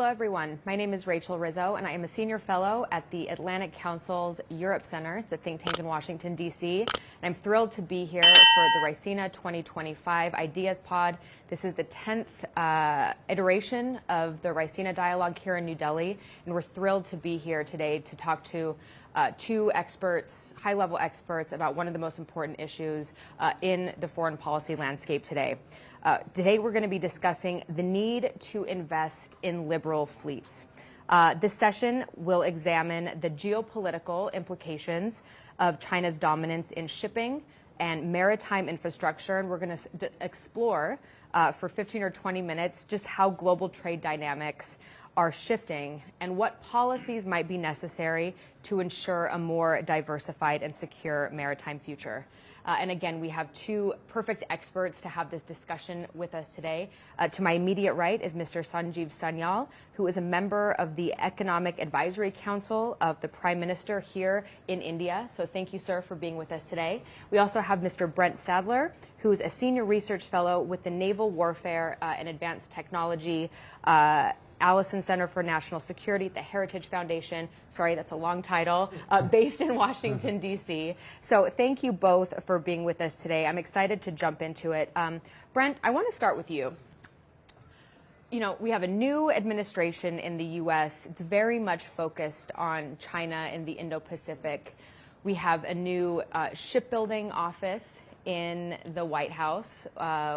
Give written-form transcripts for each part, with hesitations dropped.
Hello, everyone. My name is Rizzo, and I am a senior fellow at the Atlantic Council's Europe Center. It's a think tank in Washington, D.C. And I'm thrilled to be here for the Raisina 2025 Ideas Pod. This is the 10th iteration of the Raisina Dialogue here in New Delhi, and we're thrilled to be here today to talk to two experts, high-level experts, about one of the most important issues in the foreign policy landscape today. Today we're going to be discussing the need to invest in liberal fleets. This session will examine the geopolitical implications of China's dominance in shipping and maritime infrastructure, and we're going to explore for 15 or 20 minutes just how global trade dynamics are shifting and what policies might be necessary to ensure a more diversified and secure maritime future. And again, we have two perfect experts to have this discussion with us today. To my immediate right is Mr. Sanjeev Sanyal, who is a member of the Economic Advisory Council of the Prime Minister here in India. So thank you, sir, for being with us today. We also have Mr. Brent Sadler, who is a senior research fellow with the Naval Warfare and Advanced Technology Allison Center for National Security at the Heritage Foundation. Sorry, that's a long title, based in Washington, D.C. So thank you both for being with us today. I'm excited to jump into it. Brent, I want to start with you. You know, we have a new administration in the U.S. It's very much focused on China and the Indo-Pacific. We have a new shipbuilding office in the White House,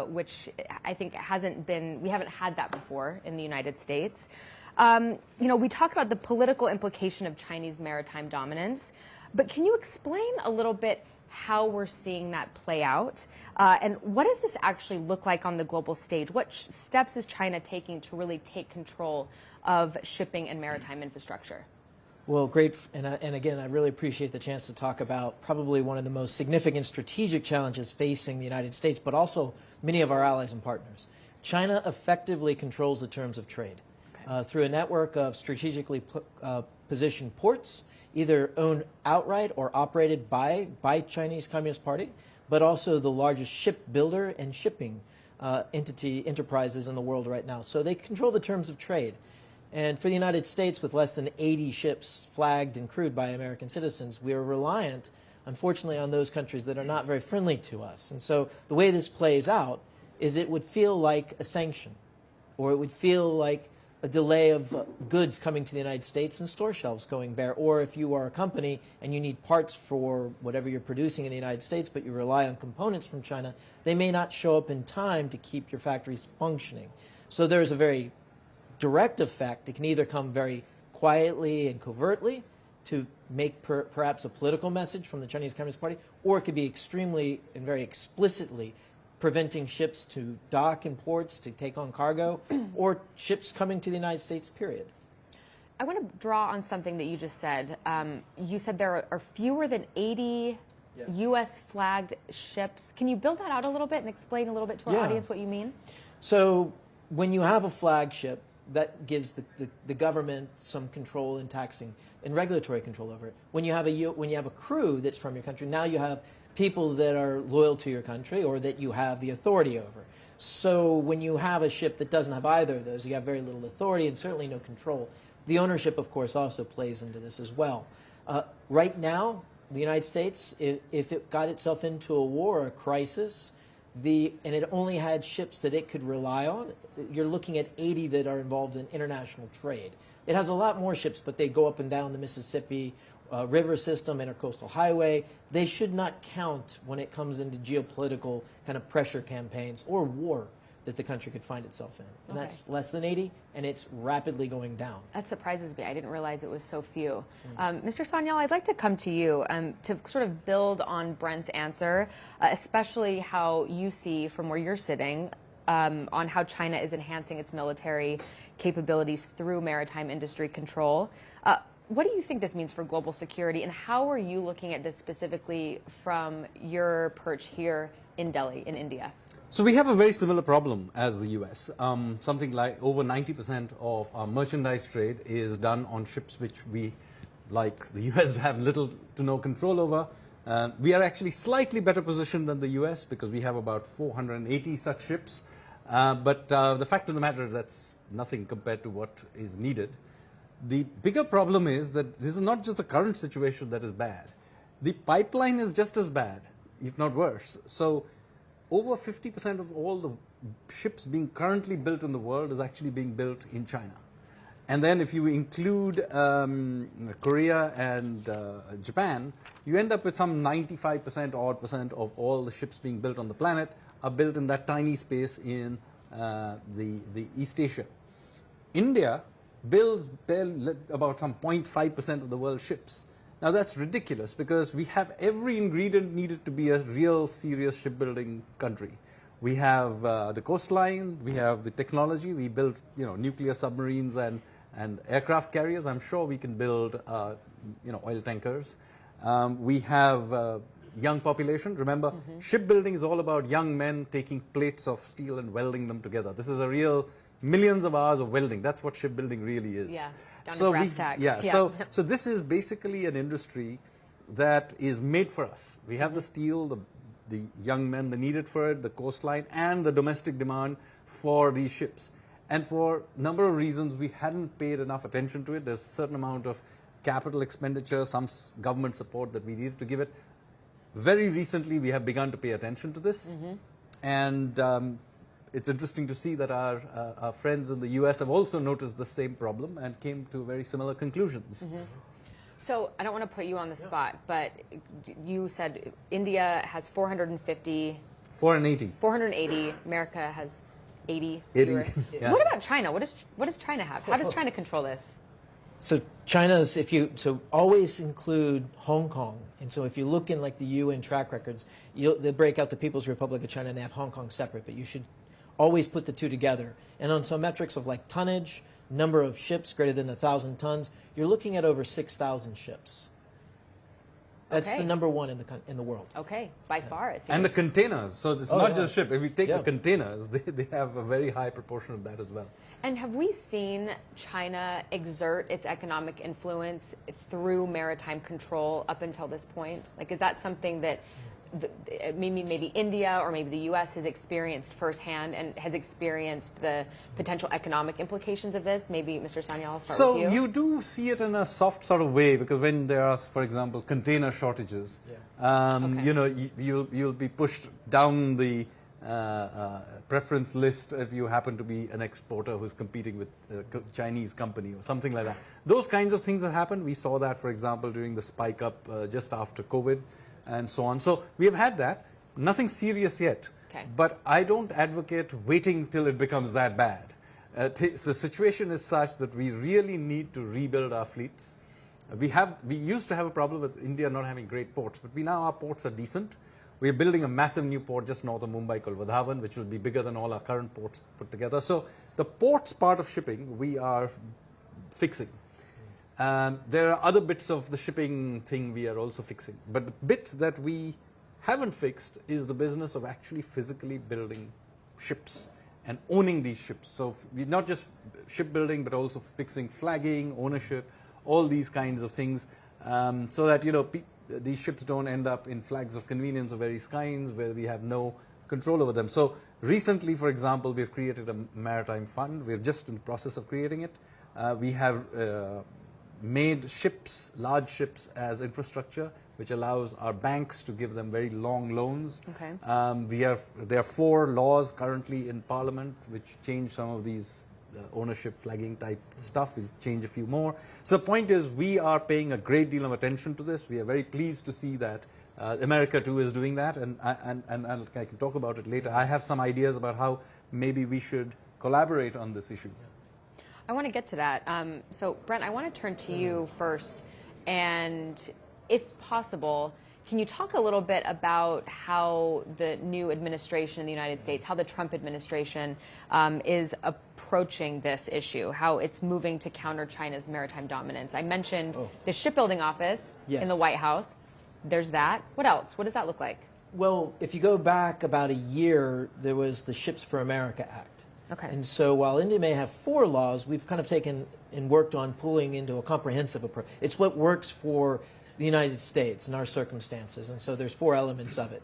which I think we haven't had that before in the United States. You know, we talk about the political implication of Chinese maritime dominance, but can you explain a little bit how we're seeing that play out? And what does this actually look like on the global stage? What steps is China taking to really take control of shipping and maritime infrastructure? Well, great, and again, I really appreciate the chance to talk about probably one of the most significant strategic challenges facing the United States, but also many of our allies and partners. China effectively controls the terms of trade through a network of strategically positioned ports, either owned outright or operated by Chinese Communist Party, but also the largest shipbuilder and shipping enterprises in the world right now. So they control the terms of trade. And for the United States, with less than 80 ships flagged and crewed by American citizens, we are reliant, unfortunately, on those countries that are not very friendly to us. And so the way this plays out is it would feel like a sanction, or it would feel like a delay of goods coming to the United States and store shelves going bare. Or if you are a company and you need parts for whatever you're producing in the United States, but you rely on components from China, they may not show up in time to keep your factories functioning. So there's a very direct effect. It can either come very quietly and covertly to make perhaps a political message from the Chinese Communist Party, or it could be extremely and very explicitly preventing ships to dock in ports to take on cargo, or ships coming to the United States, period. I want to draw on something that you just said. You said there are fewer than 80 U.S. flagged ships. Can you build that out a little bit and explain a little bit to our audience what you mean? So when you have a flagship, that gives the government some control and taxing and regulatory control over it. When you have a crew that's from your country, now you have people that are loyal to your country or that you have the authority over. So when you have a ship that doesn't have either of those, you have very little authority and certainly no control. The ownership, of course, also plays into this as well. Right now, the United States, if it got itself into a war or a crisis, and it only had ships that it could rely on, you're looking at 80 that are involved in international trade. It has a lot more ships, but they go up and down the Mississippi river system, intercoastal highway. They should not count when it comes into geopolitical kind of pressure campaigns or war that the country could find itself in. And that's less than 80, and it's rapidly going down. That surprises me. I didn't realize it was so few. Mr. Sanyal, I'd like to come to you to sort of build on Brent's answer, especially how you see from where you're sitting on how China is enhancing its military capabilities through maritime industry control. What do you think this means for global security, and how are you looking at this specifically from your perch here in Delhi, in India? So we have a very similar problem as the US. Something like over 90% of our merchandise trade is done on ships which we, like the US, have little to no control over. We are actually slightly better positioned than the US because we have about 480 such ships. But the fact of the matter is that's nothing compared to what is needed. The bigger problem is that this is not just the current situation that is bad. The pipeline is just as bad, if not worse. So over 50% of all the ships being currently built in the world is actually being built in China. And then if you include Korea and Japan, you end up with some 95% odd percent of all the ships being built on the planet are built in that tiny space in the East Asia. India builds about some 0.5% of the world's ships. Now that's ridiculous because we have every ingredient needed to be a real serious shipbuilding country. We have the coastline, we have the technology, we build nuclear submarines and aircraft carriers. I'm sure we can build oil tankers. We have young population. Remember, shipbuilding is all about young men taking plates of steel and welding them together. This is a real millions of hours of welding. That's what shipbuilding really is. Yeah, down to brass tacks. So this is basically an industry that is made for us. We have the steel, the young men, the needed for it, the coastline, and the domestic demand for these ships. And for a number of reasons, we hadn't paid enough attention to it. There's a certain amount of capital expenditure, some government support that we needed to give it. Very recently, we have begun to pay attention to this. And it's interesting to see that our friends in the US have also noticed the same problem and came to very similar conclusions. So I don't want to put you on the spot, but you said India has 450. 480. 480. America has 80. 80. Yeah. What about China? What does China have? How does China control this? So China's, always include Hong Kong. And so if you look in like the UN track records, they break out the People's Republic of China and they have Hong Kong separate, but you should always put the two together. And on some metrics of like tonnage, number of ships greater than 1,000 tons, you're looking at over 6,000 ships. That's the number one in the world. Okay, by far it seems. And the containers. So it's not just ship. If you take the containers, they have a very high proportion of that as well. And have we seen China exert its economic influence through maritime control up until this point? Like, is that something that maybe India or maybe the U.S. has experienced firsthand and has experienced the potential economic implications of this? Maybe, Mr. Sanyal, I'll start with you. So you do see it in a soft sort of way because when there are, for example, container shortages, you'll be pushed down the preference list if you happen to be an exporter who's competing with a Chinese company or something like that. Those kinds of things have happened. We saw that, for example, during the spike up just after COVID and so on. So we have had that. Nothing serious yet. Okay. But I don't advocate waiting till it becomes that bad. The situation is such that we really need to rebuild our fleets. We used to have a problem with India not having great ports, but now our ports are decent. We're building a massive new port just north of Mumbai called Vadhavan, which will be bigger than all our current ports put together. So the ports part of shipping, we are fixing. There are other bits of the shipping thing we are also fixing. But the bit that we haven't fixed is the business of actually physically building ships and owning these ships. So we're not just shipbuilding, but also fixing flagging, ownership, all these kinds of things, so that these ships don't end up in flags of convenience of various kinds where we have no control over them. So recently, for example, we've created a maritime fund. We're just in the process of creating it. We have made ships, large ships, as infrastructure, which allows our banks to give them very long loans. Okay. There are 4 laws currently in Parliament which change some of these ownership flagging type stuff. We'll change a few more. So the point is we are paying a great deal of attention to this. We are very pleased to see that America too is doing that, and I can talk about it later. I have some ideas about how maybe we should collaborate on this issue. I want to get to that. So Brent, I want to turn to you first, and if possible, can you talk a little bit about how the new administration in the United States, how the Trump administration is approaching this issue, how it's moving to counter China's maritime dominance? I mentioned the shipbuilding office in the White House. There's that. What else? What does that look like? Well, if you go back about a year, there was the Ships for America Act. Okay. And so while India may have 4 laws, we've kind of taken and worked on pulling into a comprehensive approach. It's what works for the United States in our circumstances. And so there's 4 elements of it.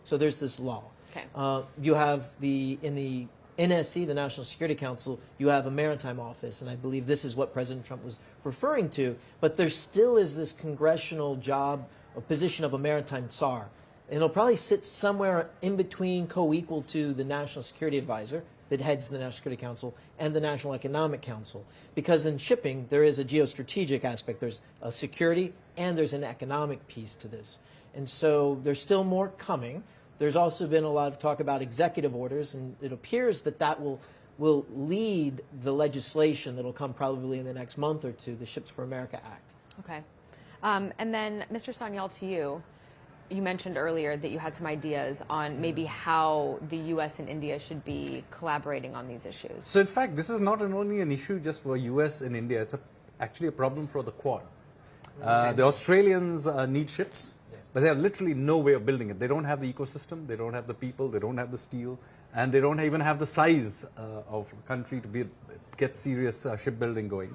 So there's this law. Okay. You have in the NSC, the National Security Council, you have a maritime office, and I believe this is what President Trump was referring to, but there still is this congressional job, a position of a maritime czar. And it'll probably sit somewhere in between, co-equal to the National Security Advisor that heads the National Security Council and the National Economic Council. Because in shipping, there is a geostrategic aspect. There's a security and there's an economic piece to this. And so there's still more coming. There's also been a lot of talk about executive orders, and it appears that that will lead the legislation that will come probably in the next month or two, the Ships for America Act. Okay. And then, Mr. Sanyal, to you, you mentioned earlier that you had some ideas on maybe how the U.S. and India should be collaborating on these issues. So in fact, this is not only an issue just for U.S. and India, it's actually a problem for the Quad. The Australians need ships. But they have literally no way of building it. They don't have the ecosystem, they don't have the people, they don't have the steel, and they don't even have the size of a country to get serious shipbuilding going.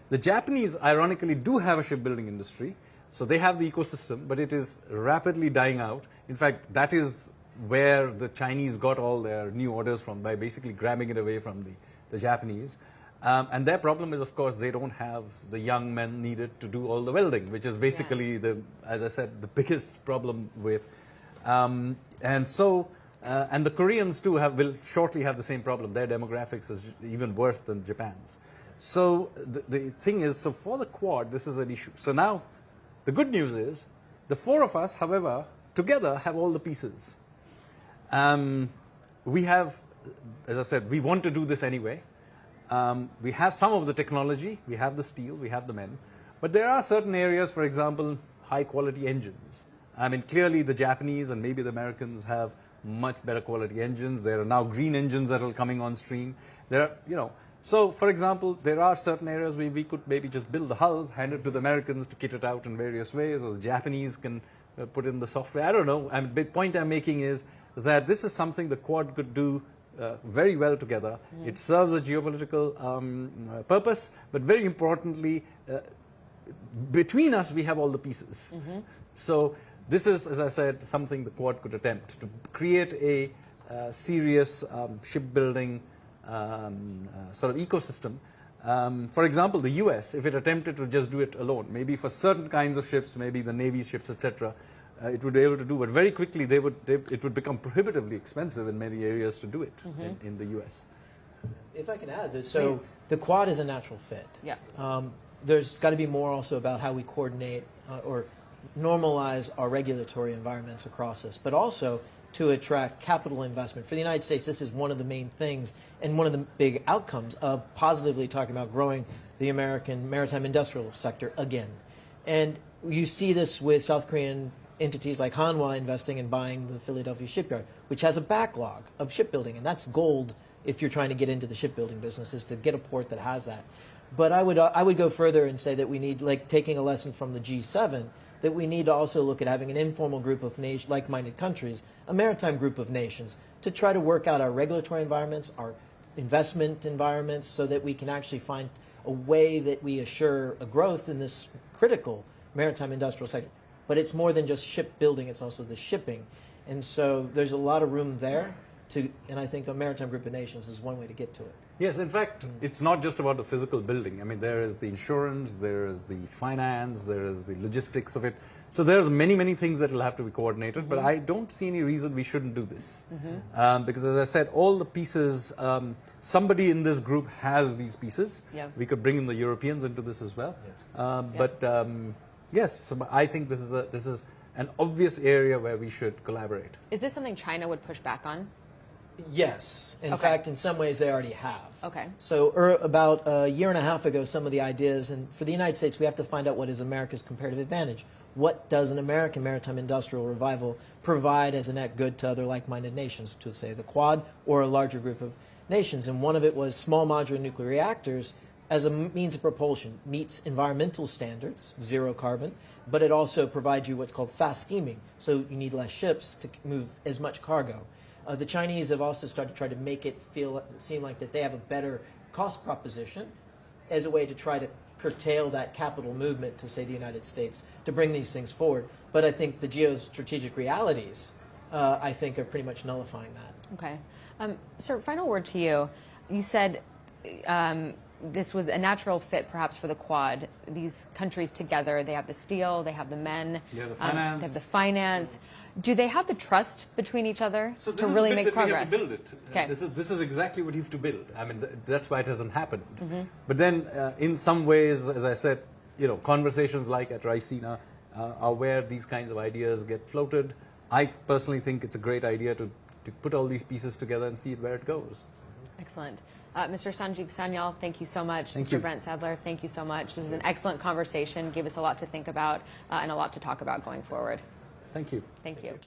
The Japanese, ironically, do have a shipbuilding industry, so they have the ecosystem, but it is rapidly dying out. In fact, that is where the Chinese got all their new orders from, by basically grabbing it away from the Japanese. And their problem is, of course, they don't have the young men needed to do all the welding, which is basically, as I said, the biggest problem with. And the Koreans too will shortly have the same problem. Their demographics is even worse than Japan's. So the thing is, so for the Quad, this is an issue. So now, the good news is, the four of us, however, together have all the pieces. We have, as I said, we want to do this anyway. We have some of the technology, we have the steel, we have the men, but there are certain areas, for example, high quality engines. I mean, clearly the Japanese and maybe the Americans have much better quality engines. There are now green engines that are coming on stream. There are, so for example, there are certain areas where we could maybe just build the hulls, hand it to the Americans to kit it out in various ways, or the Japanese can put in the software. I don't know. The point I'm making is that this is something the Quad could do very well together. It serves a geopolitical purpose, but very importantly, between us we have all the pieces. So this is, as I said, something the Quad could attempt to create a serious shipbuilding sort of ecosystem. For example, the US, if it attempted to just do it alone, maybe for certain kinds of ships, maybe the Navy ships, etc., it would be able to do, but very quickly it would become prohibitively expensive in many areas to do it in the U.S. If I can add this, so the Quad is a natural fit. Yeah. There's got to be more also about how we coordinate or normalize our regulatory environments across this, but also to attract capital investment. For the United States, this is one of the main things and one of the big outcomes of positively talking about growing the American maritime industrial sector again. And you see this with South Korean entities like Hanwha investing and buying the Philadelphia shipyard, which has a backlog of shipbuilding, and that's gold if you're trying to get into the shipbuilding business, is to get a port that has that. But I would go further and say that we need, like taking a lesson from the G7, that we need to also look at having an informal group of like-minded countries, a maritime group of nations, to try to work out our regulatory environments, our investment environments, so that we can actually find a way that we assure a growth in this critical maritime industrial sector. But it's more than just shipbuilding, it's also the shipping. And so there's a lot of room there, and I think a maritime group of nations is one way to get to it. Yes, in fact, it's not just about the physical building. I mean, there is the insurance, there is the finance, there is the logistics of it. So there's many, many things that will have to be coordinated, but I don't see any reason we shouldn't do this. Because as I said, all the pieces, somebody in this group has these pieces. Yeah. We could bring in the Europeans into this as well. Yes. Yes, I think this is an obvious area where we should collaborate. Is this something China would push back on? Yes. In fact, in some ways they already have. Okay. So about a year and a half ago, some of the ideas, and for the United States, we have to find out what is America's comparative advantage. What does an American maritime industrial revival provide as a net good to other like-minded nations, to say the Quad or a larger group of nations? And one of it was small modular nuclear reactors as a means of propulsion, meets environmental standards, zero carbon, but it also provides you what's called fast steaming. So you need less ships to move as much cargo. The Chinese have also started to try to make it seem like that they have a better cost proposition as a way to try to curtail that capital movement to, say, the United States, to bring these things forward. But I think the geostrategic realities I think, are pretty much nullifying that. Okay. Sir, final word to you. You said this was a natural fit perhaps for the Quad. These countries together, they have the steel, they have the men, they have the finance. They have the finance. Do they have the trust between each other So to really make progress? We have to build it. Okay. This is exactly what you have to build. I mean, that's why it hasn't happened. But then, in some ways, as I said, conversations like at Raisina are where these kinds of ideas get floated. I personally think it's a great idea to put all these pieces together and see where it goes. Excellent. Mr. Sanjeev Sanyal, thank you so much. Thank Mr. you. Brent Sadler, thank you so much. This is an excellent conversation, gave us a lot to think about and a lot to talk about going forward. Thank you. Thank you.